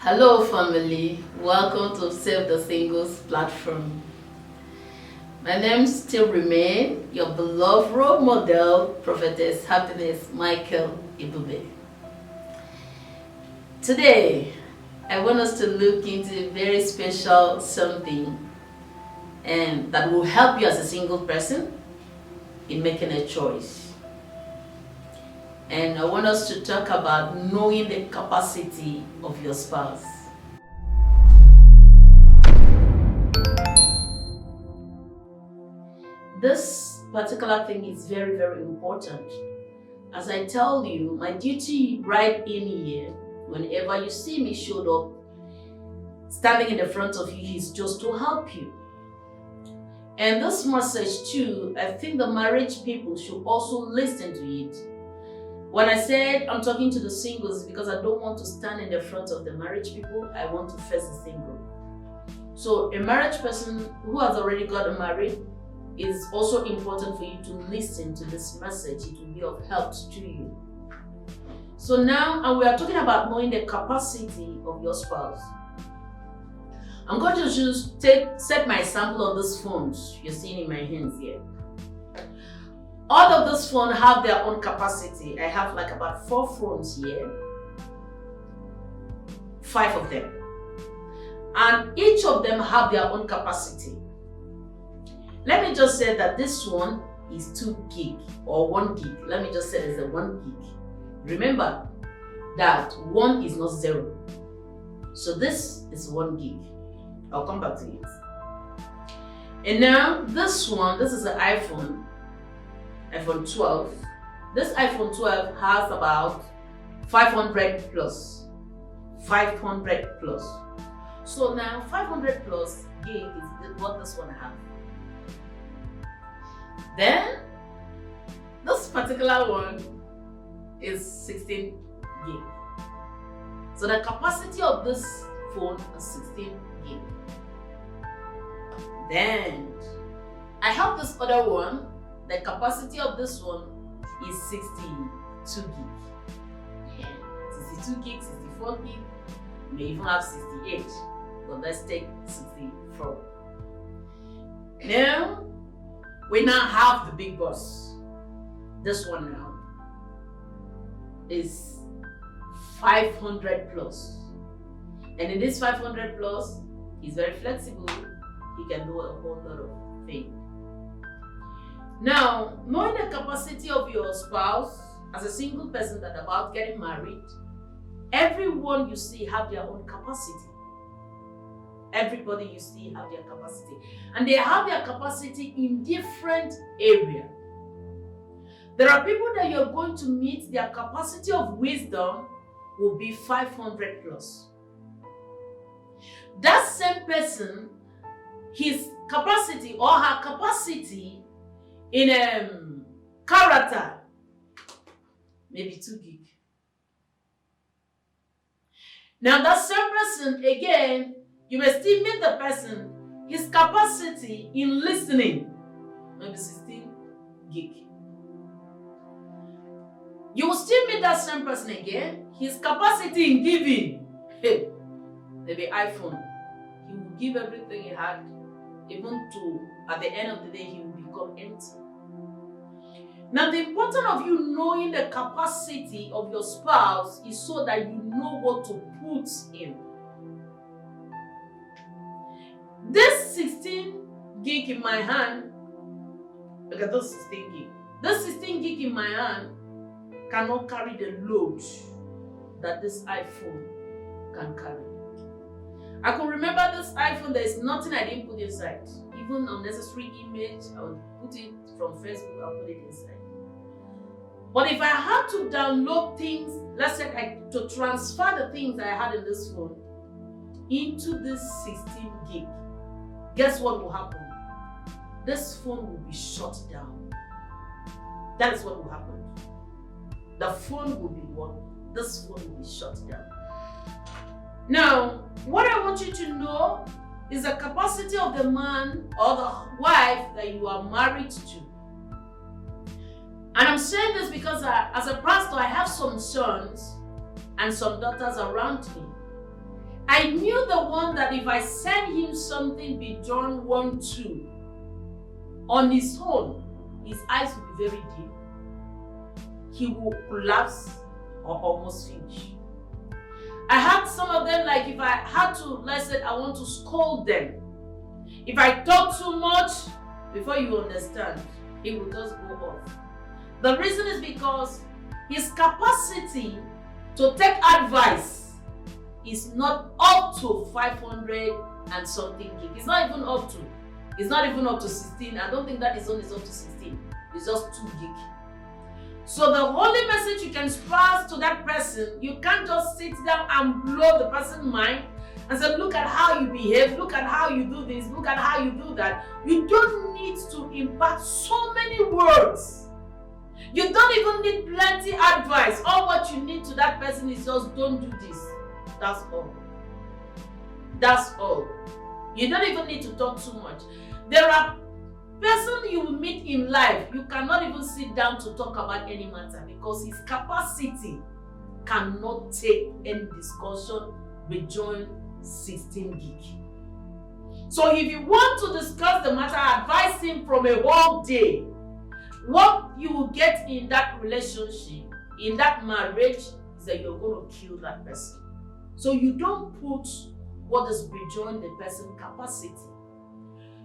Hello, family. Welcome to Save the Singles platform. My name still remain your beloved role model, Prophetess Happiness Michael Ibube. Today, I want us to look into a very special something and that will help you as a single person in making a choice. And I want us to talk about knowing the capacity of your spouse. This particular thing is very, very important. As I tell you, my duty right in here, whenever you see me showed up, standing in the front of you, is just to help you. And this message too, I think the marriage people should also listen to it. When I said I'm talking to the singles, because I don't want to stand in the front of the marriage people, I want to face the single. So a marriage person who has already gotten married, it's also important for you to listen to this message. It will be of help to you. So now, and we are talking about knowing the capacity of your spouse. I'm going to just set my sample on these phones you're seeing in my hands here. All of these phones have their own capacity. I have like about 4 phones here. 5 of them. And each of them have their own capacity. Let me just say that this one is 2 gig or 1 gig. Let me just say it's a 1 gig. Remember that 1 is not 0. So this is 1 gig. I'll come back to it. And now this one, this is an iPhone 12. This iPhone 12 has about 500 plus. 500 plus. So now 500 plus gig is what this one has. Then this particular one is 16 gig. So the capacity of this phone is 16 gig. Then I have this other one. The capacity of this one is 62 gig. 62 gig, 64 gig, may even have 68. But let's take 64. Now we now have the big boss. This one now is 500 plus. And in this 500 plus, he's very flexible. He can do a whole lot of things. Now, knowing the capacity of your spouse as a single person that about getting married, everyone you see have their own capacity. Everybody you see have their capacity. And they have their capacity in different areas. There are people that you're going to meet, their capacity of wisdom will be 500 plus. That same person, his capacity or her capacity in character, maybe 2 gig. Now that same person, again, you may still meet the person, his capacity in listening, maybe 16 gig. You will still meet that same person again, his capacity in giving, maybe iPhone. He will give everything he had, even to, at the end of the day, he will become empty. Now, the importance of you knowing the capacity of your spouse is so that you know what to put in. This 16 gig in my hand, look at this 16 gig. This 16 gig in my hand cannot carry the load that this iPhone can carry. I could remember this iPhone, there is nothing I didn't put inside. Even unnecessary image, I would put it from Facebook, I'll put it inside. But if I had to download things, let's say to transfer the things I had in this phone into this 16 gig, guess what will happen? This phone will be shut down. That is what will happen. The phone will be what? This phone will be shut down. Now, what I want you to know is the capacity of the man or the wife that you are married to. And I'm saying this because as a pastor, I have some sons and some daughters around me. I knew the one that if I send him something beyond 1, 2, on his own, his eyes will be very deep. He will collapse or almost finish. I had some of them, like if I had to, let's say I want to scold them. If I talk too much, before you understand, it will just go off. The reason is because his capacity to take advice is not up to 500 and something gig. It's not even up to. It's not even up to 16. I don't think that his own is up to 16. It's just 2 gig. So the only message you can pass to that person, you can't just sit down and blow the person's mind and say, look at how you behave, look at how you do this, look at how you do that. You don't need to impart so many words. You don't even need plenty advice. All what you need to that person is just don't do this. That's all. That's all. You don't even need to talk too much. There are persons you will meet in life, you cannot even sit down to talk about any matter because his capacity cannot take any discussion beyond 16 gig. So if you want to discuss the matter, advise him from a whole day. What you will get in that relationship, in that marriage, is that you're going to kill that person. So you don't put what is beyond the person's capacity.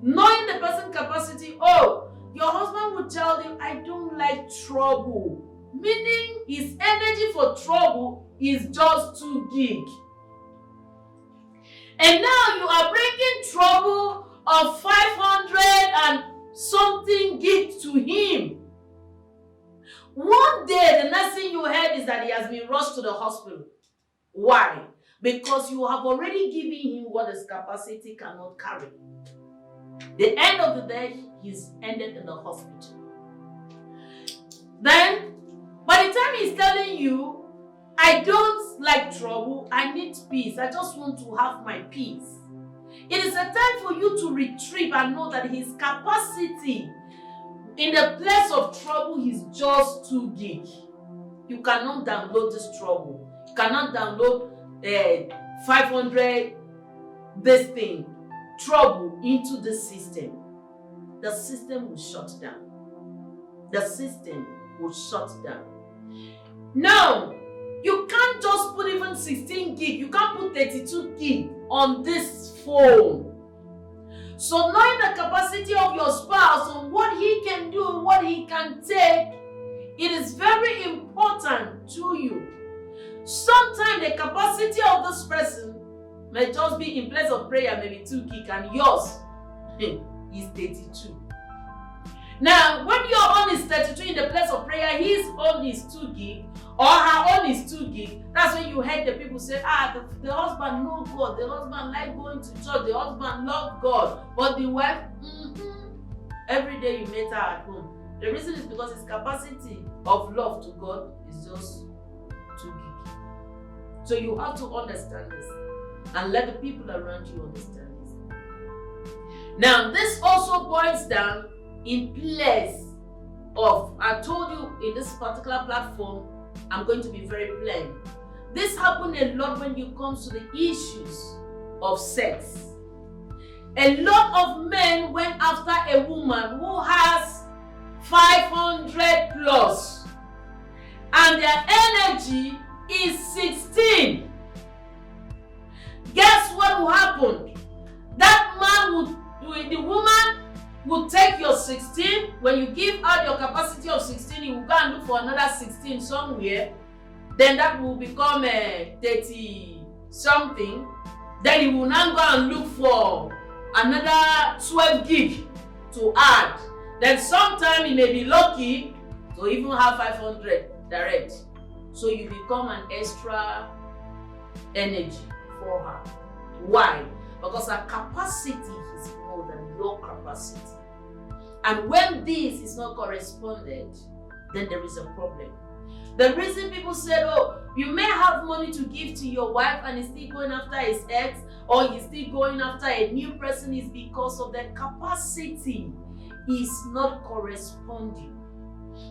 Knowing the person's capacity, oh, your husband will tell you, I don't like trouble. Meaning his energy for trouble is just 2 gig. And now you are bringing trouble of 500 and something gig to him. One day, the next thing you heard is that he has been rushed to the hospital. Why? Because you have already given him what his capacity cannot carry. The end of the day, he's ended in the hospital. Then, by the time he's telling you, I don't like trouble, I need peace, I just want to have my peace. It is a time for you to retrieve and know that his capacity in the place of trouble is just 2 gig. You cannot download this trouble. You cannot download 500 this thing, trouble into the system. The system will shut down. The system will shut down. Now, you can't just put even 16 gig, you can't put 32 gig on this phone. So knowing the capacity of your spouse and what he can do and what he can take, it is very important to you. Sometimes the capacity of this person may just be in place of prayer, maybe 2 gig, and yours is 32. Now, when your own is 32 in the place of prayer, his own is 2 gig, or her own is 2 gig. That's when you heard the people say, the husband knows God, the husband like going to church, the husband loves God, but the wife, every day you meet her at home. The reason is because his capacity of love to God is just 2 gig. So you have to understand this and let the people around you understand this. Now, this also boils down in place of, I told you in this particular platform, I'm going to be very plain. This happens a lot when it comes to the issues of sex. A lot of men went after a woman who has 500 plus and their energy is 16. Guess what will happen? That man the woman will take your 16. When you give out your capacity of 16, you will go and look for another 16 somewhere. Then that will become 30 something. Then you will now go and look for another 12 gig to add. Then sometime you may be lucky to even have 500 direct. So you become an extra energy for her. Why? Because her capacity is more than your capacity. And when this is not corresponded, then there is a problem. The reason people said, oh, you may have money to give to your wife and he's still going after his ex, or he's still going after a new person, is because of the capacity is not corresponding.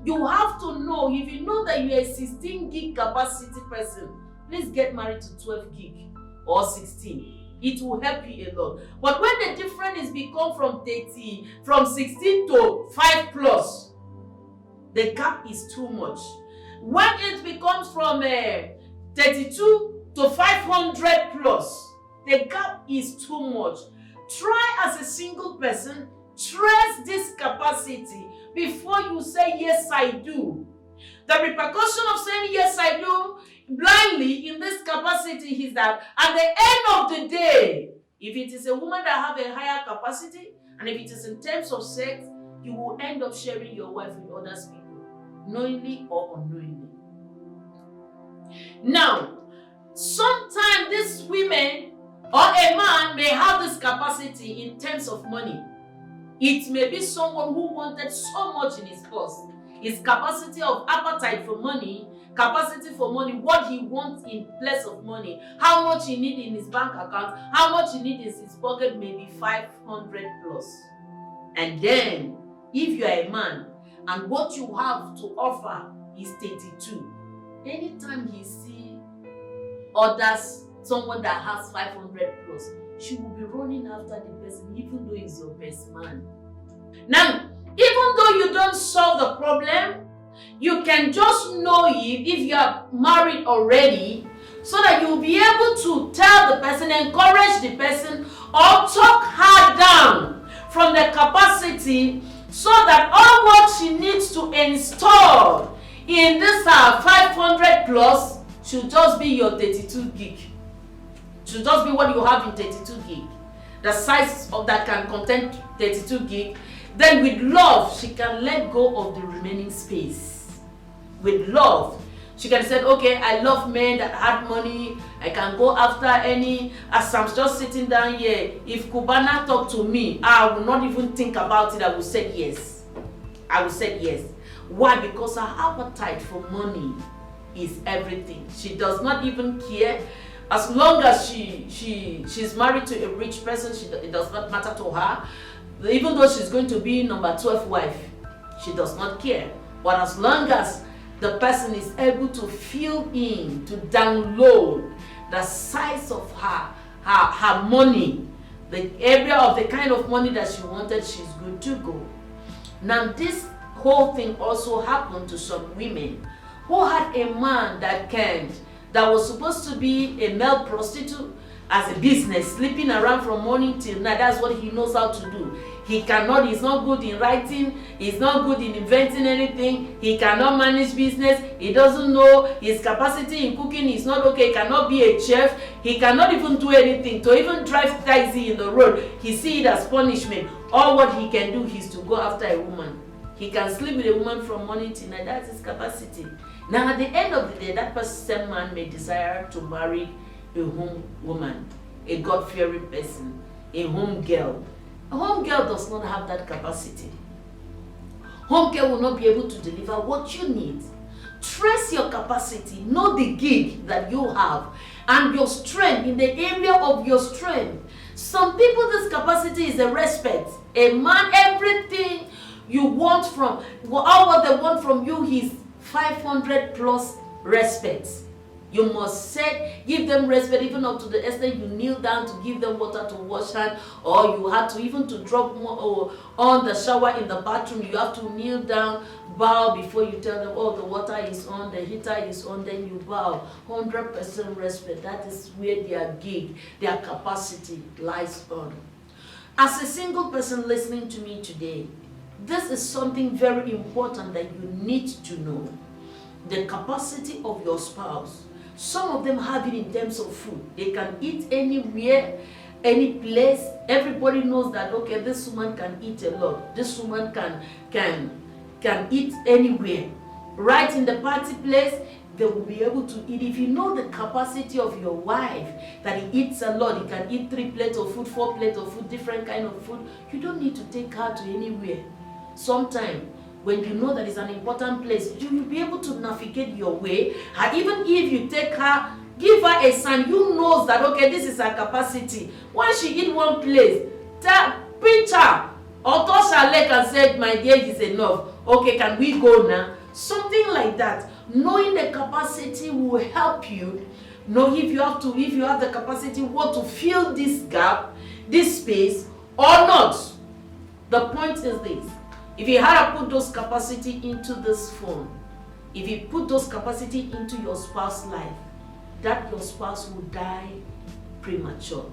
You have to know, if you know that you're a 16 gig capacity person, please get married to 12 gig or 16. It will help you a lot. But when the difference is become from 16 to 5 plus, the gap is too much. When it becomes from 32 to 500 plus, the gap is too much. Try as a single person, trace this capacity before you say, yes, I do. The repercussion of saying, yes, I do, blindly in this capacity is that at the end of the day, if it is a woman that have a higher capacity, and if it is in terms of sex, you will end up sharing your wife with other people, knowingly or unknowingly. Now, sometimes these women or a man may have this capacity in terms of money. It may be someone who wanted so much in his purse. His capacity of appetite for money, capacity for money, what he wants in place of money, how much he needs in his bank account, how much he needs in his pocket may be 500 plus. And then, if you are a man and what you have to offer is 32, anytime he see others, someone that has 500 plus, she will be running after the person even though he's your best man. Now, even though you don't solve the problem, you can just know it if you are married already, so that you will be able to tell the person, encourage the person, or talk her down from the capacity, so that all what she needs to install in this 500 plus should just be your 32 gig. Should just be what you have in 32 gig. The size of that can contain 32 gig. Then with love, she can let go of the remaining space. With love, she can say, okay, I love men that have money. I can go after any. As I'm just sitting down here, if Cubana talk to me, I will not even think about it. I will say yes. I will say yes. Why? Because her appetite for money is everything. She does not even care. As long as she's married to a rich person, it does not matter to her. Even though she's going to be number 12 wife, she does not care. But as long as the person is able to fill in, to download the size of her money, the area of the kind of money that she wanted, she's good to go. Now this whole thing also happened to some women who had a man that was supposed to be a male prostitute as a business, sleeping around from morning till night. That's what he knows how to do. He's not good in writing, he's not good in inventing anything, he cannot manage business, he doesn't know his capacity in cooking is not okay, he cannot be a chef, he cannot even do anything, to even drive taxi in the road, he sees it as punishment. All what he can do is to go after a woman. He can sleep with a woman from morning till night, that's his capacity. Now at the end of the day, that same man may desire to marry a home woman, a God-fearing person, a home girl. A home girl does not have that capacity. Home girl will not be able to deliver what you need. Trace your capacity, know the gig that you have, and your strength, in the area of your strength. Some people, this capacity is a respect. A man, everything you want from, all what they want from you is 500 plus respect. You must give them respect, even up to the extent you kneel down to give them water to wash hands, or you have to even to drop on the shower in the bathroom. You have to kneel down, bow before you tell them, oh, the water is on, the heater is on, then you bow. 100% respect. That is where their gig, their capacity lies on. As a single person listening to me today, this is something very important that you need to know. The capacity of your spouse. Some of them have it in terms of food. They can eat anywhere, any place. Everybody knows that, okay, this woman can eat a lot. This woman can eat anywhere. Right in the party place, they will be able to eat. If you know the capacity of your wife, that he eats a lot, he can eat 3 plates of food, 4 plates of food, different kind of food, you don't need to take her to anywhere. Sometimes, when you know that it's an important place, you will be able to navigate your way. And even if you take her, give her a sign, you know that, okay, this is her capacity. Once she eat one place, pinch her or touch her leg and say, my dear, is enough. Okay, can we go now? Something like that. Knowing the capacity will help you know if you have the capacity what to fill this gap, this space or not. The point is this: if you had to put those capacity into this phone, if you put those capacity into your spouse's life, that your spouse will die premature.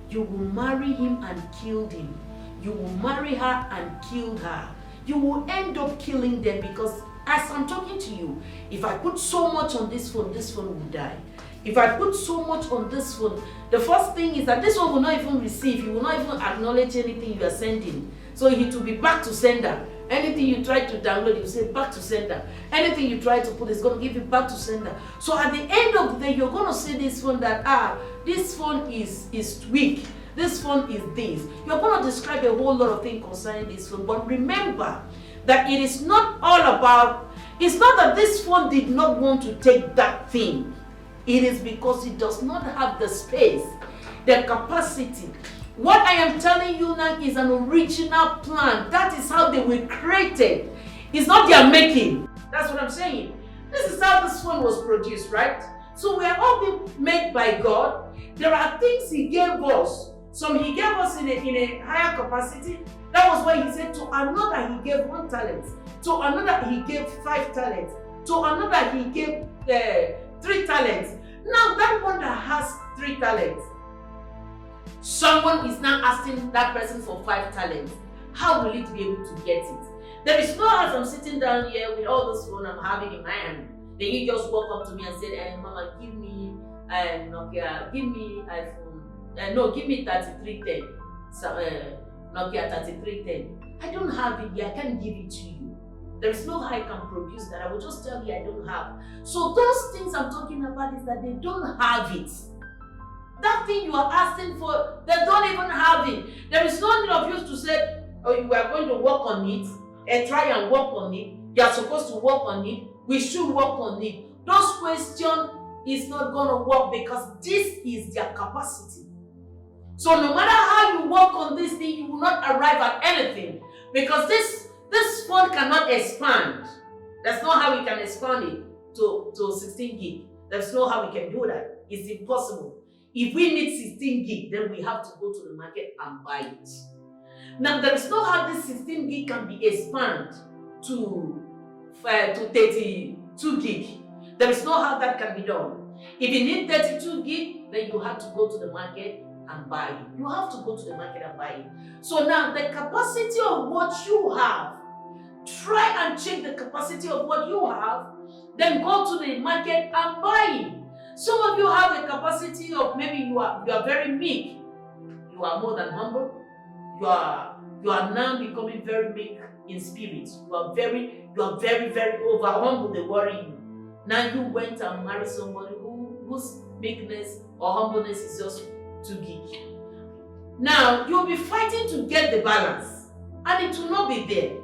You will marry him and kill him. You will marry her and kill her. You will end up killing them, because as I'm talking to you, if I put so much on this phone will die. If I put so much on this phone, the first thing is that this one will not even receive. You will not even acknowledge anything you are sending. So it will be back to sender. Anything you try to download, you say back to sender. Anything you try to put is going to give you back to sender. So at the end of the day, you're going to say this phone that, this phone is weak. This phone is this. You're going to describe a whole lot of things concerning this phone. But remember that it is not all about, it's not that this phone did not want to take that thing. It is because it does not have the space, the capacity. What I am telling you now is an original plan. That is how they were created. It's not their making. That's what I'm saying. This is how this phone was produced, right? So we are all being made by God. There are things He gave us. Some He gave us in a higher capacity. That was why He said to another He gave 1 talent. To another He gave 5 talents. To another He gave 3 talents. Now that one that has 3 talents, someone is now asking that person for 5 talents. How will it be able to get it? There is no, as I'm sitting down here with all this phone I'm having in my hand, then you just walk up to me and say, Mama, give me Nokia, give me iPhone, no, give me 3310, Nokia 3310. I don't have it here, I can't give it to you. There is no how I can produce that. I will just tell you I don't have. So those things I'm talking about is that they don't have it. That thing you are asking for, they don't even have it. There is no need of you to say, oh, you are going to work on it and try and work on it. You are supposed to work on it. We should work on it. Those questions is not going to work, because this is their capacity. So no matter how you work on this thing, you will not arrive at anything, because this phone cannot expand. That's not how we can expand it to 16 gig. There's no how we can do that. It's impossible. If we need 16 gig, then we have to go to the market and buy it. Now, there is no how this 16 gig can be expanded to 32 gig. There is no how that can be done. If you need 32 gig, then you have to go to the market and buy it. You have to go to the market and buy it. So now, the capacity of what you have, try and check the capacity of what you have, then go to the market and buy it. Some of you have a capacity of, maybe you are very meek. You are more than humble. You are now becoming very meek in spirit. You are very, very over humble. They worry you. Now you went and married somebody whose meekness or humbleness is just too big. Now you'll be fighting to get the balance, and it will not be there.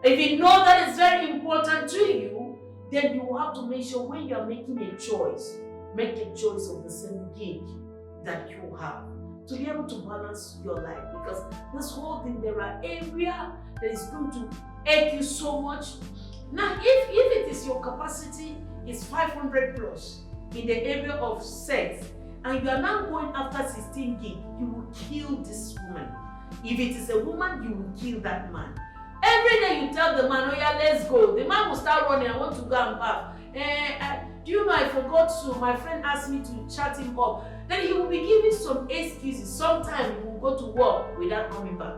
If you know that it's very important to you, then you have to make sure when you are making a choice, make a choice of the same gig that you have to be able to balance your life. Because this whole thing, there are areas that is going to ache you so much. Now, if it is your capacity is 500 plus in the area of sex, and you are now going after 16 gig, you will kill this woman. If it is a woman, you will kill that man. Every day you tell the man, oh yeah, let's go. The man will start running, I want to go and bath. Do you know I forgot to, my friend asked me to chat him up. Then he will be giving some excuses. Sometimes he will go to work without coming back.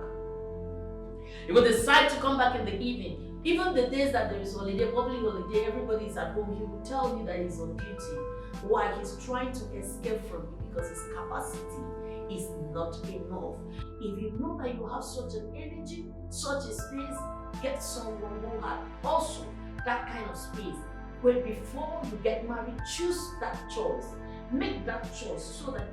He will decide to come back in the evening. Even the days that there is holiday, public holiday, everybody is at home, he will tell you that he's on duty. Why? He's trying to escape from you, because his capacity is not enough. If you know that you have such an energy, such a space, get someone who has also that kind of space. Where before you get married, choose that choice. Make that choice so that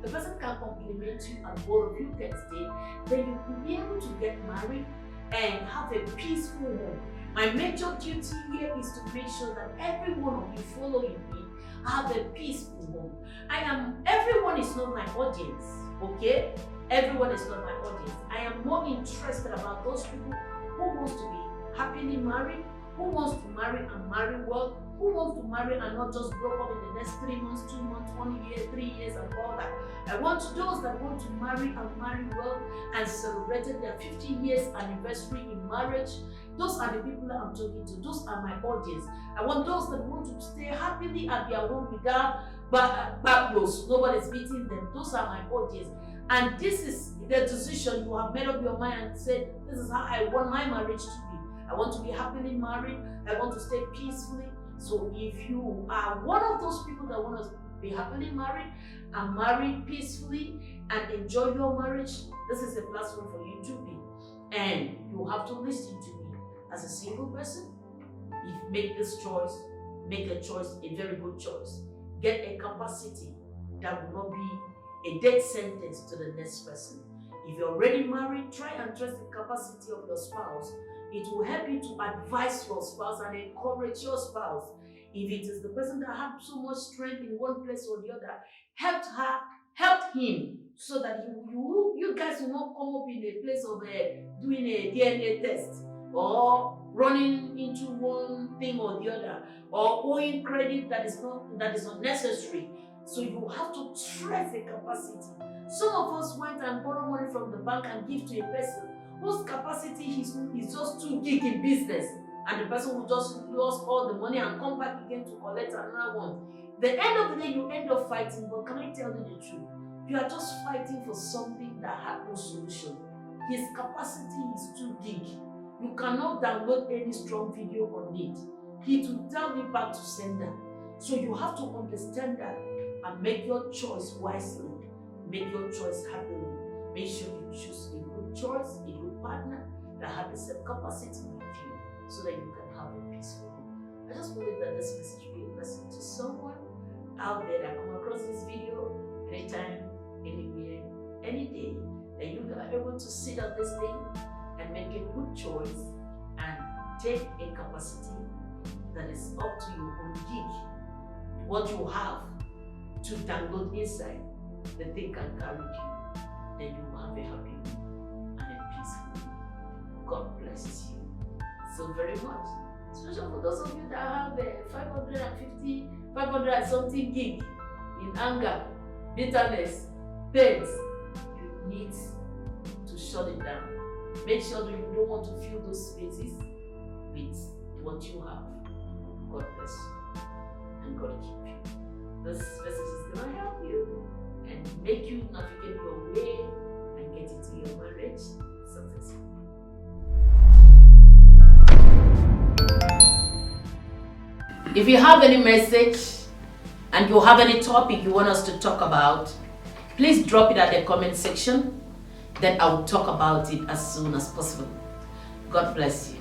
the person can compliment you and both of you can stay. Then you will be able to get married and have a peaceful home. My major duty here is to make sure that every one of you following me have a peaceful home. Everyone is not my audience, okay? Everyone is not my audience. I am more interested about those people who want to be happily married, who wants to marry and marry well, Who wants to marry and not just broke up in the next 3 months, 2 months, 1 year, 3 years, and all that? I want those that want to marry and marry well and celebrated their 50 years anniversary in marriage. Those are the people that I'm talking to. Those are my audience. I want those that want to stay happily at their home without backlogs. Nobody's beating them. Those are my audience. And this is the decision you have made up your mind and said, this is how I want my marriage to be. I want to be happily married. I want to stay peacefully. So if you are one of those people that want to be happily married and married peacefully and enjoy your marriage, this is a platform for you to be. And you have to listen to me. As a single person, if you make this choice, make a choice, a very good choice. Get a capacity that will not be a death sentence to the next person. If you're already married, try and trust the capacity of your spouse. It will help you to advise your spouse and encourage your spouse. If it is the person that has so much strength in one place or the other, help him so that you guys will not come up in a place of doing a DNA test or running into one thing or the other or owing credit that is not necessary. So you have to trust the capacity. Some of us went and borrowed money from the bank and give to a person whose capacity is just too big in business, and the person will just lose all the money and come back again to collect another one. The end of the day, you end up fighting, but can I tell you the truth? You are just fighting for something that has no solution. His capacity is too big. You cannot download any strong video on it. He will tell you back to sender. So you have to understand that and make your choice wisely. Make your choice happily. Make sure you choose a good choice, a good partner that has the same capacity with you so that you can have a peaceful home. I just believe that this message will be a blessing to someone out there that come across this video anytime, anywhere, any day, that you are able to sit on this thing and make a good choice and take a capacity that is up to your own gig. What you have to download inside, the thing can carry you. Then you will have a happy and a peaceful. God bless you so very much. Especially for those of you that have 500 and something gig in anger, bitterness, pains, you need to shut it down. Make sure that you don't want to fill those spaces with what you have. God bless you and God keep you. This message is going to help you and make you navigate your way and get into your marriage successfully. If you have any message and you have any topic you want us to talk about, please drop it at the comment section. Then I'll talk about it as soon as possible. God bless you.